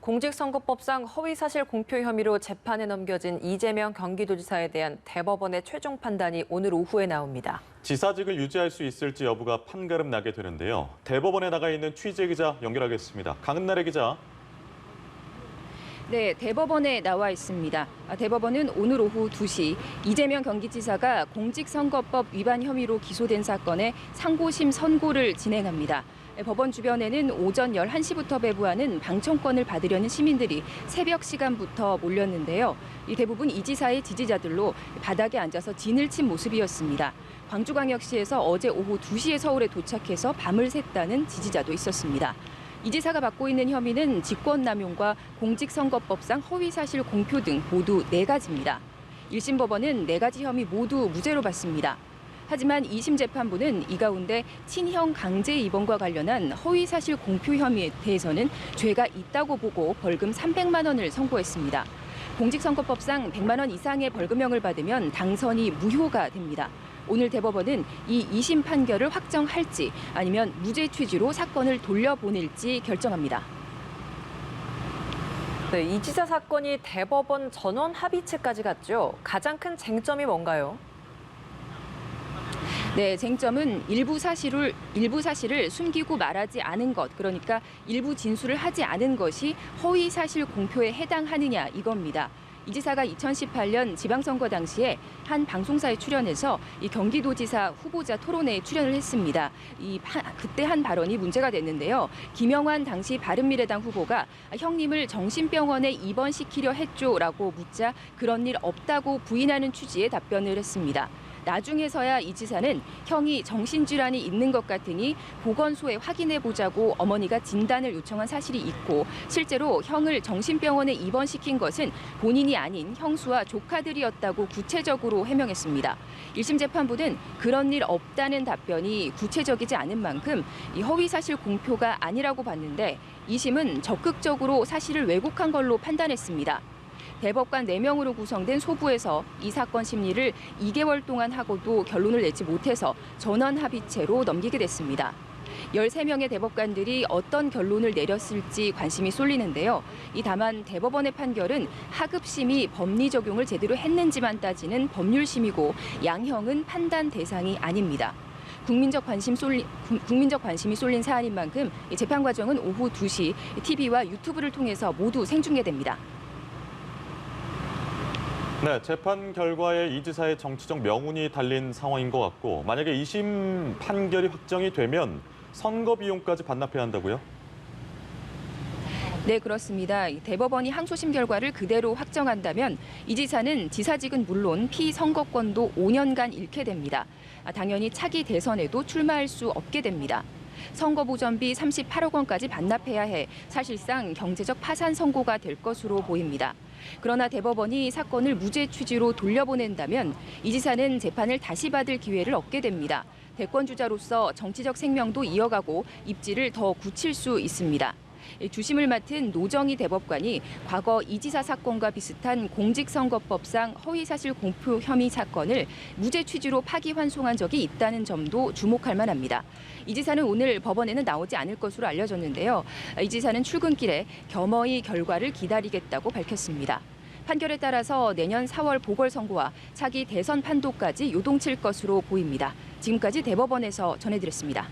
공직선거법상 허위사실 공표 혐의로 재판에 넘겨진 이재명 경기도지사에 대한 대법원의 최종 판단이 오늘 오후에 나옵니다. 지사직을 유지할 수 있을지 여부가 판가름 나게 되는데요. 대법원에 나가 있는 취재기자 연결하겠습니다. 강은나래 기자. 네, 대법원에 나와 있습니다. 대법원은 오늘 오후 2시 이재명 경기지사가 공직선거법 위반 혐의로 기소된 사건에 상고심 선고를 진행합니다. 법원 주변에는 오전 11시부터 배부하는 방청권을 받으려는 시민들이 새벽 시간부터 몰렸는데요. 대부분 이 지사의 지지자들로 바닥에 앉아서 진을 친 모습이었습니다. 광주광역시에서 어제 오후 2시에 서울에 도착해서 밤을 샜다는 지지자도 있었습니다. 이 지사가 받고 있는 혐의는 직권남용과 공직선거법상 허위사실 공표 등 모두 4가지입니다. 1심 법원은 4가지 혐의 모두 무죄로 봤습니다. 하지만 2심 재판부는 이 가운데 친형 강제 입원과 관련한 허위사실 공표 혐의에 대해서는 죄가 있다고 보고 벌금 300만 원을 선고했습니다. 공직선거법상 100만 원 이상의 벌금형을 받으면 당선이 무효가 됩니다. 오늘 대법원은 이 2심 판결을 확정할지 아니면 무죄 취지로 사건을 돌려보낼지 결정합니다. 네, 이 지사 사건이 대법원 전원 합의체까지 갔죠. 가장 큰 쟁점이 뭔가요? 네, 쟁점은 일부 사실을 숨기고 말하지 않은 것, 그러니까 일부 진술을 하지 않은 것이 허위 사실 공표에 해당하느냐 이겁니다. 이 지사가 2018년 지방선거 당시에 한 방송사에 출연해서 이 경기도지사 후보자 토론회에 출연을 했습니다. 그때 한 발언이 문제가 됐는데요. 김영환 당시 바른미래당 후보가 형님을 정신병원에 입원시키려 했죠라고 묻자 그런 일 없다고 부인하는 취지의 답변을 했습니다. 나중에서야 이 지사는 형이 정신질환이 있는 것 같으니 보건소에 확인해보자고 어머니가 진단을 요청한 사실이 있고 실제로 형을 정신병원에 입원시킨 것은 본인이 아닌 형수와 조카들이었다고 구체적으로 해명했습니다. 1심 재판부는 그런 일 없다는 답변이 구체적이지 않은 만큼 이 허위사실 공표가 아니라고 봤는데 2심은 적극적으로 사실을 왜곡한 걸로 판단했습니다. 대법관 4명으로 구성된 소부에서 이 사건 심리를 2개월 동안 하고도 결론을 내지 못해서 전원 합의체로 넘기게 됐습니다. 13명의 대법관들이 어떤 결론을 내렸을지 관심이 쏠리는데요. 다만 대법원의 판결은 하급심이 법리 적용을 제대로 했는지만 따지는 법률심이고 양형은 판단 대상이 아닙니다. 국민적 관심이 쏠린 사안인 만큼 재판 과정은 오후 2시 TV와 유튜브를 통해서 모두 생중계됩니다. 네, 재판 결과에 이 지사의 정치적 명운이 달린 상황인 것 같고 만약에 2심 판결이 확정이 되면 선거 비용까지 반납해야 한다고요? 네, 그렇습니다. 대법원이 항소심 결과를 그대로 확정한다면 이 지사는 지사직은 물론 피선거권도 5년간 잃게 됩니다. 당연히 차기 대선에도 출마할 수 없게 됩니다. 선거보전비 38억 원까지 반납해야 해 사실상 경제적 파산 선고가 될 것으로 보입니다. 그러나 대법원이 사건을 무죄 취지로 돌려보낸다면 이 지사는 재판을 다시 받을 기회를 얻게 됩니다. 대권주자로서 정치적 생명도 이어가고 입지를 더 굳힐 수 있습니다. 주심을 맡은 노정희 대법관이 과거 이 지사 사건과 비슷한 공직선거법상 허위사실 공표 혐의 사건을 무죄 취지로 파기환송한 적이 있다는 점도 주목할 만합니다. 이 지사는 오늘 법원에는 나오지 않을 것으로 알려졌는데요. 이 지사는 출근길에 겸허히 결과를 기다리겠다고 밝혔습니다. 판결에 따라서 내년 4월 보궐선거와 차기 대선 판도까지 요동칠 것으로 보입니다. 지금까지 대법원에서 전해드렸습니다.